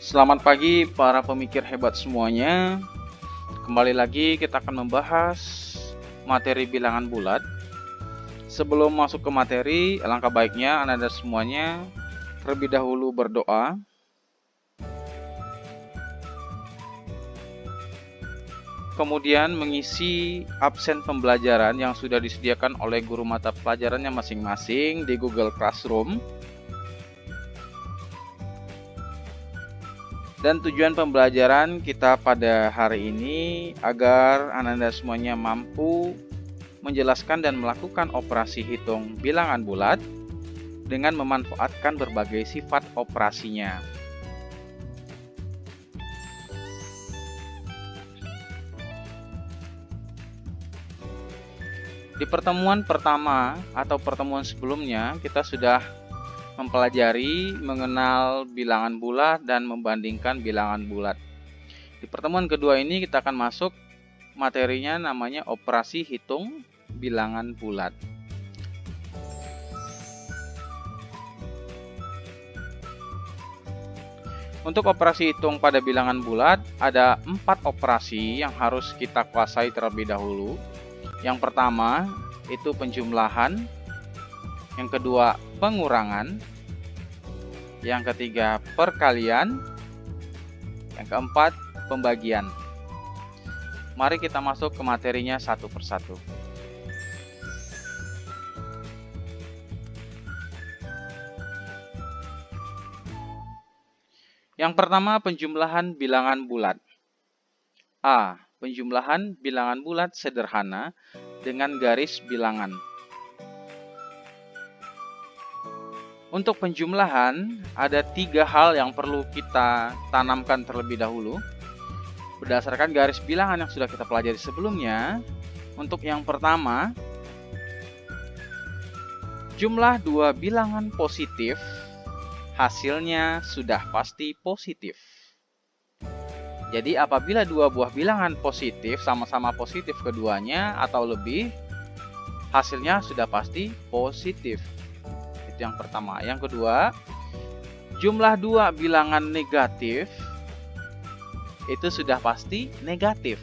Selamat pagi para pemikir hebat semuanya. Kembali lagi kita akan membahas materi bilangan bulat. Sebelum masuk ke materi, alangkah baiknya Anda semuanya terlebih dahulu berdoa. Kemudian mengisi absen pembelajaran yang sudah disediakan oleh guru mata pelajarannya masing-masing di Google Classroom. Dan tujuan pembelajaran kita pada hari ini agar Anda semuanya mampu menjelaskan dan melakukan operasi hitung bilangan bulat dengan memanfaatkan berbagai sifat operasinya. Di pertemuan pertama atau pertemuan sebelumnya kita sudah mempelajari mengenal bilangan bulat dan membandingkan bilangan bulat. Di pertemuan kedua ini kita akan masuk materinya namanya operasi hitung bilangan bulat. Untuk operasi hitung pada bilangan bulat ada 4 operasi yang harus kita kuasai terlebih dahulu. Yang pertama itu penjumlahan, yang kedua pengurangan, yang ketiga perkalian, yang keempat pembagian. Mari kita masuk ke materinya satu persatu. Yang pertama penjumlahan bilangan bulat. A. Penjumlahan bilangan bulat sederhana dengan garis bilangan. Untuk penjumlahan, ada 3 hal yang perlu kita tanamkan terlebih dahulu. Berdasarkan garis bilangan yang sudah kita pelajari sebelumnya, untuk yang pertama, jumlah 2 bilangan positif, hasilnya sudah pasti positif. Jadi apabila 2 buah bilangan positif, sama-sama positif keduanya atau lebih, hasilnya sudah pasti positif. Yang pertama. Yang kedua, jumlah 2 bilangan negatif itu sudah pasti negatif.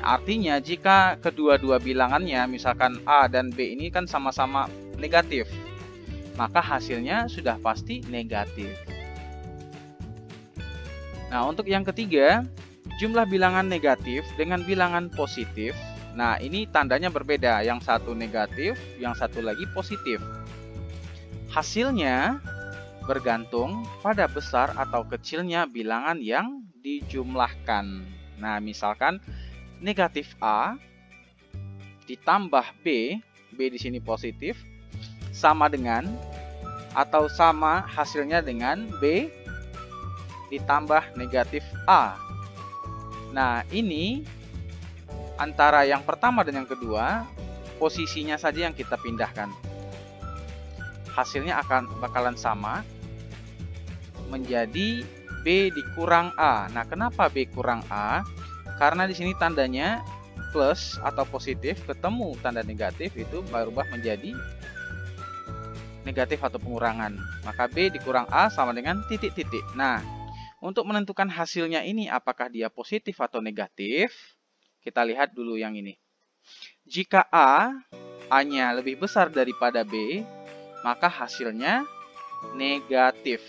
Artinya jika kedua-dua bilangannya misalkan A dan B ini kan sama-sama negatif, maka hasilnya sudah pasti negatif. Nah, untuk yang ketiga, jumlah bilangan negatif dengan bilangan positif. Nah, ini tandanya berbeda, yang satu negatif, yang satu lagi positif. Hasilnya bergantung pada besar atau kecilnya bilangan yang dijumlahkan. Nah, misalkan negatif A ditambah B, B di sini positif, sama dengan atau sama hasilnya dengan B ditambah negatif A. Nah, ini antara yang pertama dan yang kedua, posisinya saja yang kita pindahkan. Hasilnya bakalan sama menjadi B dikurang A. Nah, kenapa B kurang A? Karena di sini tandanya plus atau positif ketemu tanda negatif itu berubah menjadi negatif atau pengurangan. Maka B dikurang A sama dengan titik-titik. Nah, untuk menentukan hasilnya ini apakah dia positif atau negatif, kita lihat dulu yang ini. Jika A-nya lebih besar daripada B, maka hasilnya negatif.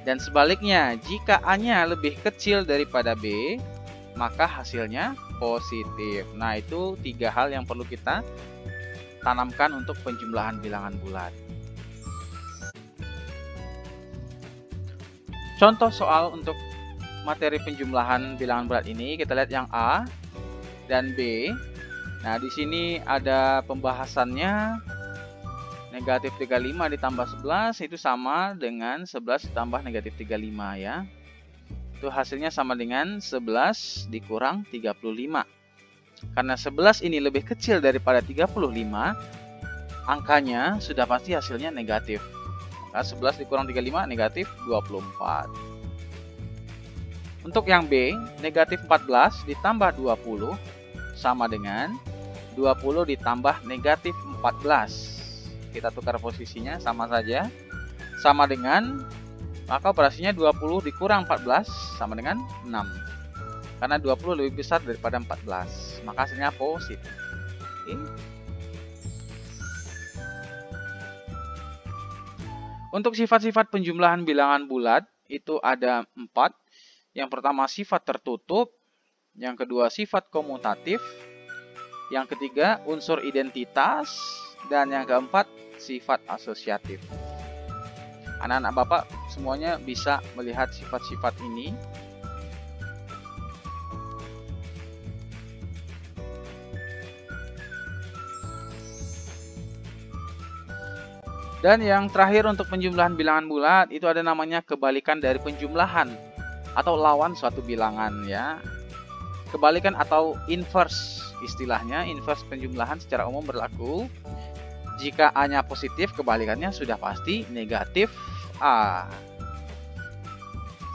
Dan sebaliknya, jika A-nya lebih kecil daripada B, maka hasilnya positif. Nah, itu 3 hal yang perlu kita tanamkan untuk penjumlahan bilangan bulat. Contoh soal untuk materi penjumlahan bilangan bulat ini, kita lihat yang A dan B. Nah, di sini ada pembahasannya. Negatif 35 ditambah 11 itu sama dengan 11 ditambah negatif 35 ya. Itu hasilnya sama dengan 11 dikurang 35. Karena 11 ini lebih kecil daripada 35, angkanya sudah pasti hasilnya negatif. Maka 11 dikurang 35 negatif 24. Untuk yang B, negatif 14 ditambah 20 sama dengan 20 ditambah negatif 14. Kita tukar posisinya sama saja. Sama dengan Maka operasinya 20 dikurang 14 sama dengan 6. Karena 20 lebih besar daripada 14. Maka hasilnya positif. Oke. Untuk sifat-sifat penjumlahan bilangan bulat itu ada 4. Yang pertama sifat tertutup. Yang kedua sifat komutatif. Yang ketiga unsur identitas. Dan yang keempat sifat asosiatif. Anak-anak Bapak semuanya bisa melihat sifat-sifat ini. Dan yang terakhir untuk penjumlahan bilangan bulat itu ada namanya kebalikan dari penjumlahan atau lawan suatu bilangan ya. Kebalikan atau inverse istilahnya, inverse penjumlahan secara umum berlaku jika A-nya positif, kebalikannya sudah pasti negatif A.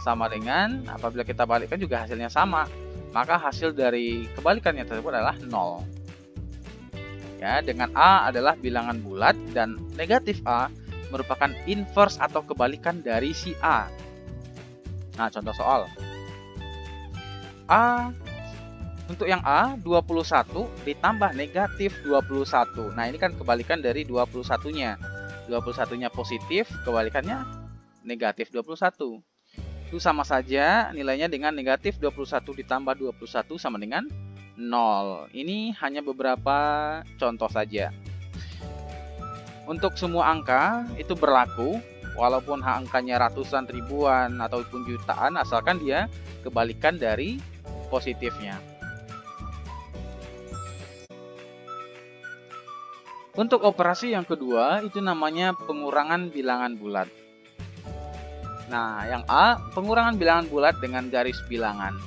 Sama dengan apabila kita balikkan juga hasilnya sama, maka hasil dari kebalikannya tersebut adalah 0. Ya, dengan A adalah bilangan bulat dan negatif A merupakan inverse atau kebalikan dari si A. Nah, contoh soal. Untuk yang A, 21 ditambah negatif 21. Nah, ini kan kebalikan dari 21-nya. 21-nya positif, kebalikannya negatif 21. Itu sama saja nilainya dengan negatif 21 ditambah 21 sama dengan 0. Ini hanya beberapa contoh saja. Untuk semua angka itu berlaku, walaupun angkanya ratusan, ribuan, ataupun jutaan, asalkan dia kebalikan dari positifnya. Untuk operasi yang kedua itu namanya pengurangan bilangan bulat. Nah, yang A, pengurangan bilangan bulat dengan garis bilangan.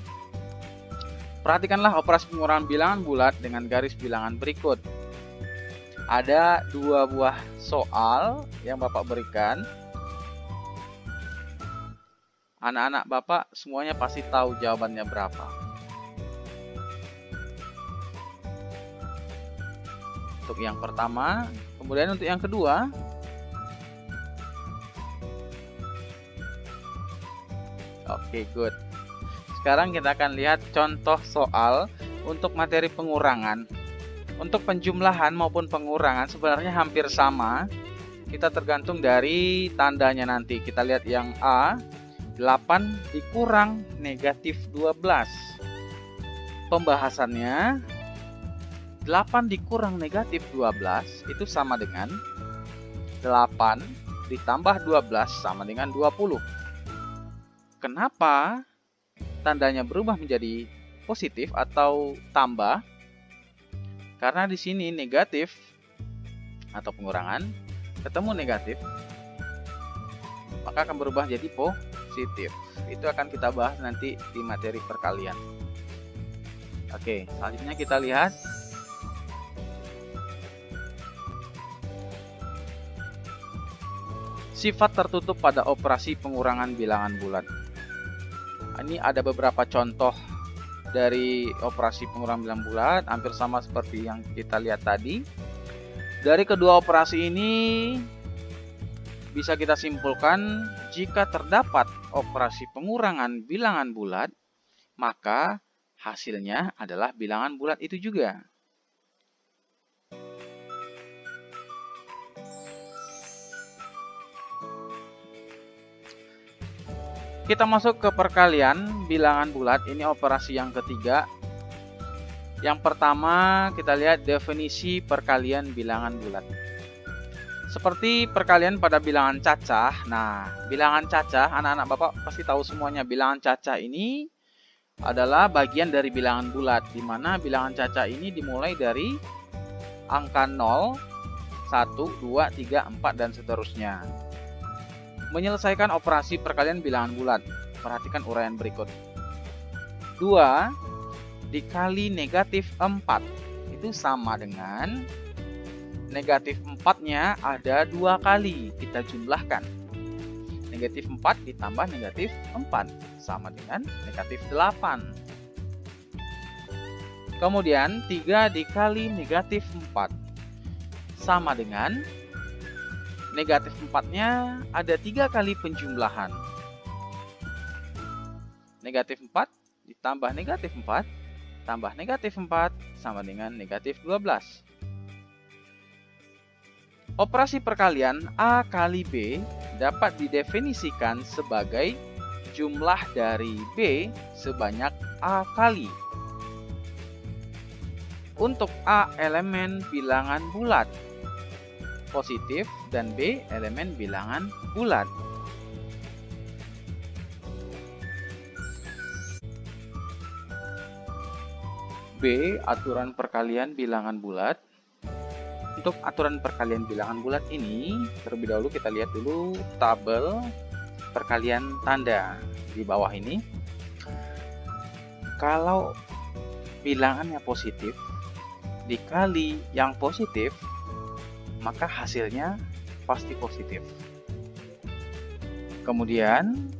Perhatikanlah operasi pengurangan bilangan bulat dengan garis bilangan berikut. Ada 2 buah soal yang Bapak berikan. Anak-anak Bapak semuanya pasti tahu jawabannya berapa. Untuk yang pertama, kemudian untuk yang kedua. Oke, good. Sekarang kita akan lihat contoh soal untuk materi pengurangan. Untuk penjumlahan maupun pengurangan sebenarnya hampir sama. Kita tergantung dari tandanya nanti. Kita lihat yang A, 8 dikurang negatif 12. Pembahasannya, 8 dikurang negatif 12 itu sama dengan 8 ditambah 12 sama dengan 20. Kenapa tandanya berubah menjadi positif atau tambah? Karena di sini negatif atau pengurangan ketemu negatif, maka akan berubah jadi positif. Itu akan kita bahas nanti di materi perkalian. Oke, selanjutnya kita lihat sifat tertutup pada operasi pengurangan bilangan bulat. Ini ada beberapa contoh dari operasi pengurangan bilangan bulat, hampir sama seperti yang kita lihat tadi. Dari kedua operasi ini bisa kita simpulkan jika terdapat operasi pengurangan bilangan bulat, maka hasilnya adalah bilangan bulat itu juga. Kita masuk ke perkalian bilangan bulat. Ini operasi yang ketiga. Yang pertama kita lihat definisi perkalian bilangan bulat. Seperti perkalian pada bilangan cacah. Nah, bilangan cacah anak-anak Bapak pasti tahu semuanya. Bilangan cacah ini adalah bagian dari bilangan bulat, di mana bilangan cacah ini dimulai dari angka 0, 1, 2, 3, 4 dan seterusnya. Menyelesaikan operasi perkalian bilangan bulat. Perhatikan uraian berikut. 2 dikali negatif 4 itu sama dengan negatif 4-nya ada 2 kali. Kita jumlahkan. Negatif 4 ditambah negatif 4 sama dengan negatif 8. Kemudian 3 dikali negatif 4 sama dengan negatif 4-nya ada 3 kali penjumlahan. Negatif 4 ditambah negatif 4 tambah negatif 4 sama dengan negatif 12. Operasi perkalian A kali B dapat didefinisikan sebagai jumlah dari B sebanyak A kali. Untuk A elemen bilangan bulat positif dan B elemen bilangan bulat. B aturan perkalian bilangan bulat. Untuk aturan perkalian bilangan bulat ini, terlebih dahulu kita lihat dulu tabel perkalian tanda di bawah ini. Kalau bilangannya positif dikali yang positif, maka hasilnya pasti positif. Kemudian,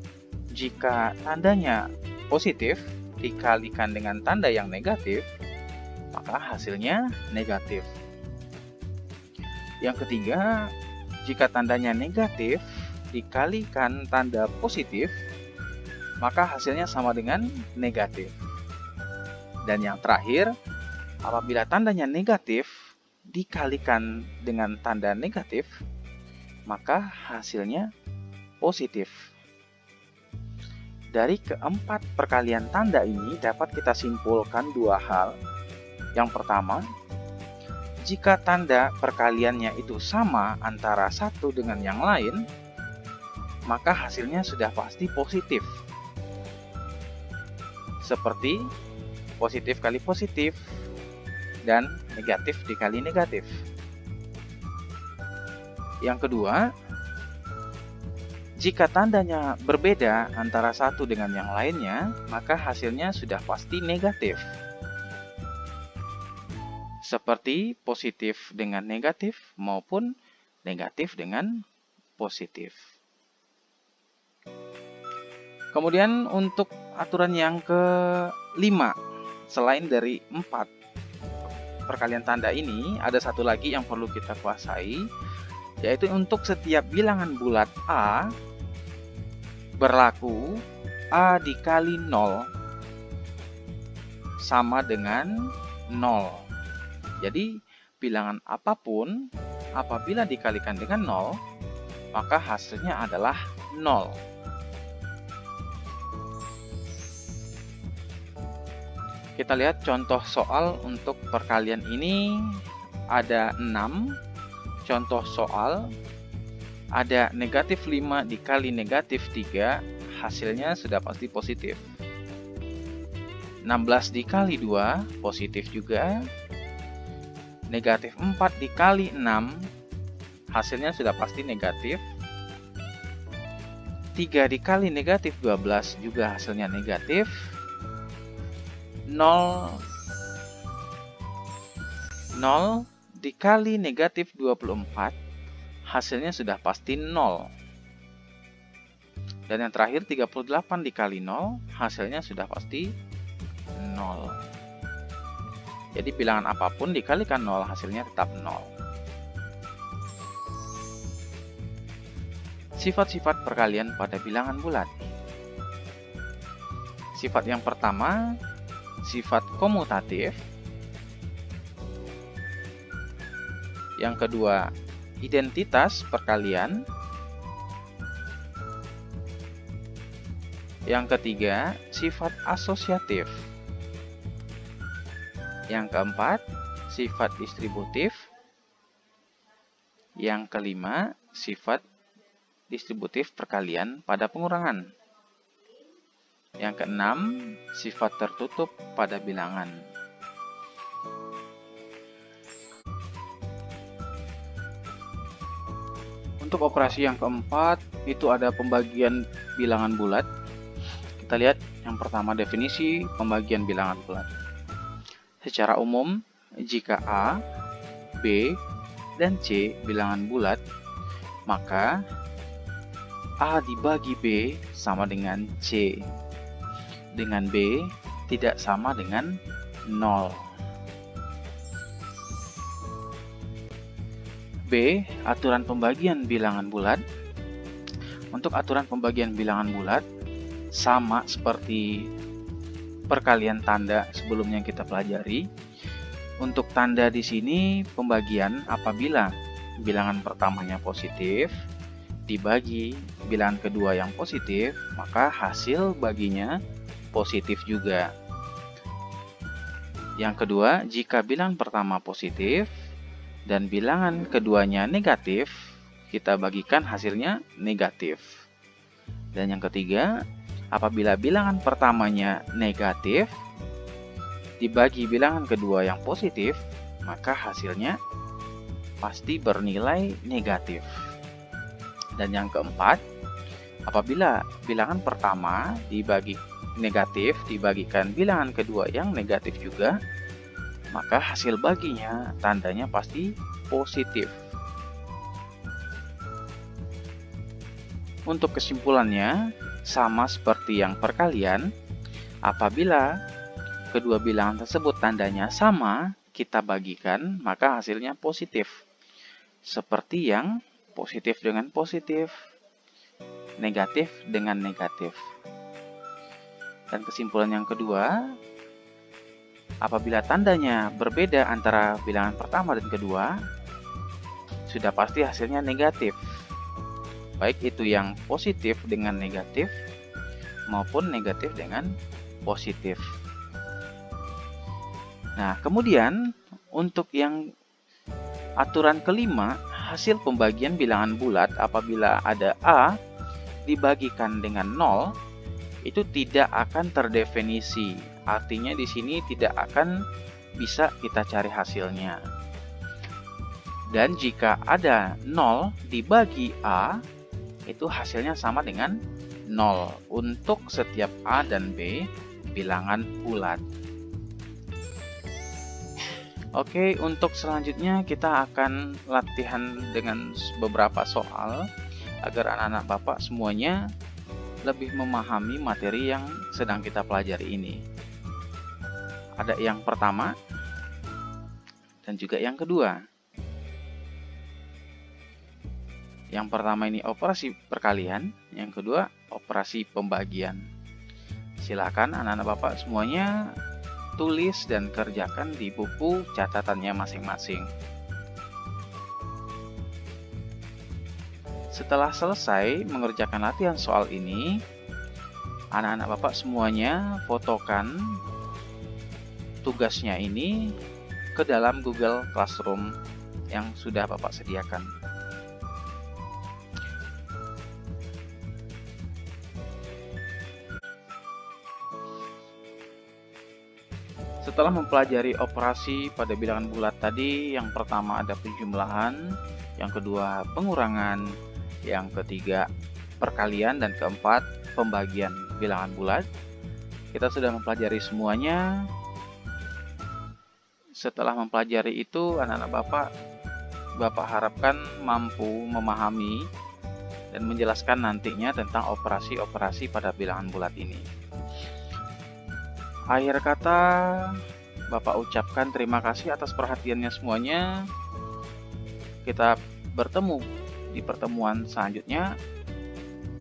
jika tandanya positif dikalikan dengan tanda yang negatif, maka hasilnya negatif. Yang ketiga, jika tandanya negatif dikalikan tanda positif, maka hasilnya sama dengan negatif. Dan yang terakhir, apabila tandanya negatif dikalikan dengan tanda negatif, maka hasilnya positif. Dari keempat perkalian tanda ini dapat kita simpulkan dua hal. Yang pertama, jika tanda perkaliannya itu sama antara satu dengan yang lain, maka hasilnya sudah pasti positif. Seperti positif kali positif dan negatif dikali negatif. Yang kedua, jika tandanya berbeda antara satu dengan yang lainnya, maka hasilnya sudah pasti negatif. Seperti positif dengan negatif maupun negatif dengan positif. Kemudian untuk aturan yang kelima, selain dari 4 perkalian tanda ini, ada satu lagi yang perlu kita kuasai, yaitu untuk setiap bilangan bulat A berlaku A dikali 0 sama dengan 0. Jadi, bilangan apapun apabila dikalikan dengan 0, maka hasilnya adalah 0. Kita lihat contoh soal untuk perkalian ini ada 6. Contoh soal ada negatif 5 dikali negatif 3, hasilnya sudah pasti positif. 16 dikali 2, positif juga. Negatif 4 dikali 6, hasilnya sudah pasti negatif. 3 dikali negatif 12 juga hasilnya negatif. 0 dikali negatif 24, hasilnya sudah pasti 0. Dan yang terakhir 38 dikali 0, hasilnya sudah pasti 0. Jadi bilangan apapun dikalikan 0, hasilnya tetap 0. Sifat-sifat perkalian pada bilangan bulat. Sifat yang pertama, sifat komutatif. Yang kedua, identitas perkalian. Yang ketiga, sifat asosiatif. Yang keempat, sifat distributif. Yang kelima, sifat distributif perkalian pada pengurangan. Yang keenam, sifat tertutup pada bilangan. Untuk operasi yang keempat, itu ada pembagian bilangan bulat. Kita lihat yang pertama, definisi pembagian bilangan bulat. Secara umum, jika A, B, dan C bilangan bulat, maka A dibagi B sama dengan C, dengan B tidak sama dengan 0. B. Aturan pembagian bilangan bulat. Untuk aturan pembagian bilangan bulat, sama seperti perkalian tanda sebelumnya yang kita pelajari. Untuk tanda di sini pembagian apabila bilangan pertamanya positif dibagi bilangan kedua yang positif, maka hasil baginya positif juga. Yang kedua, jika bilangan pertama positif dan bilangan keduanya negatif, kita bagikan hasilnya negatif. Dan yang ketiga, apabila bilangan pertamanya negatif dibagi bilangan kedua yang positif, maka hasilnya pasti bernilai negatif. Dan yang keempat, apabila bilangan pertama dibagi negatif dibagikan bilangan kedua yang negatif juga, maka hasil baginya tandanya pasti positif. Untuk kesimpulannya, sama seperti yang perkalian, apabila kedua bilangan tersebut tandanya sama, kita bagikan, maka hasilnya positif. Seperti yang positif dengan positif, negatif dengan negatif. Dan kesimpulan yang kedua, apabila tandanya berbeda antara bilangan pertama dan kedua, sudah pasti hasilnya negatif. Baik itu yang positif dengan negatif, maupun negatif dengan positif. Nah, kemudian untuk yang aturan kelima, hasil pembagian bilangan bulat apabila ada A dibagikan dengan 0, itu tidak akan terdefinisi. Artinya di sini tidak akan bisa kita cari hasilnya. Dan jika ada 0 dibagi A, itu hasilnya sama dengan 0 untuk setiap A dan B bilangan bulat. Oke, untuk selanjutnya kita akan latihan dengan beberapa soal agar anak-anak Bapak semuanya lebih memahami materi yang sedang kita pelajari ini. Ada yang pertama dan juga yang kedua. Yang pertama ini operasi perkalian, yang kedua operasi pembagian. Silakan anak-anak Bapak semuanya tulis dan kerjakan di buku catatannya masing-masing. Setelah selesai mengerjakan latihan soal ini, anak-anak Bapak semuanya fotokan tugasnya ini ke dalam Google Classroom yang sudah Bapak sediakan. Setelah mempelajari operasi pada bilangan bulat tadi, yang pertama ada penjumlahan, yang kedua pengurangan, yang ketiga perkalian, dan keempat pembagian bilangan bulat. Kita sudah mempelajari semuanya. Setelah mempelajari itu, anak-anak Bapak harapkan mampu memahami dan menjelaskan nantinya tentang operasi-operasi pada bilangan bulat ini. Akhir kata, Bapak ucapkan terima kasih atas perhatiannya semuanya. Kita bertemu di pertemuan selanjutnya.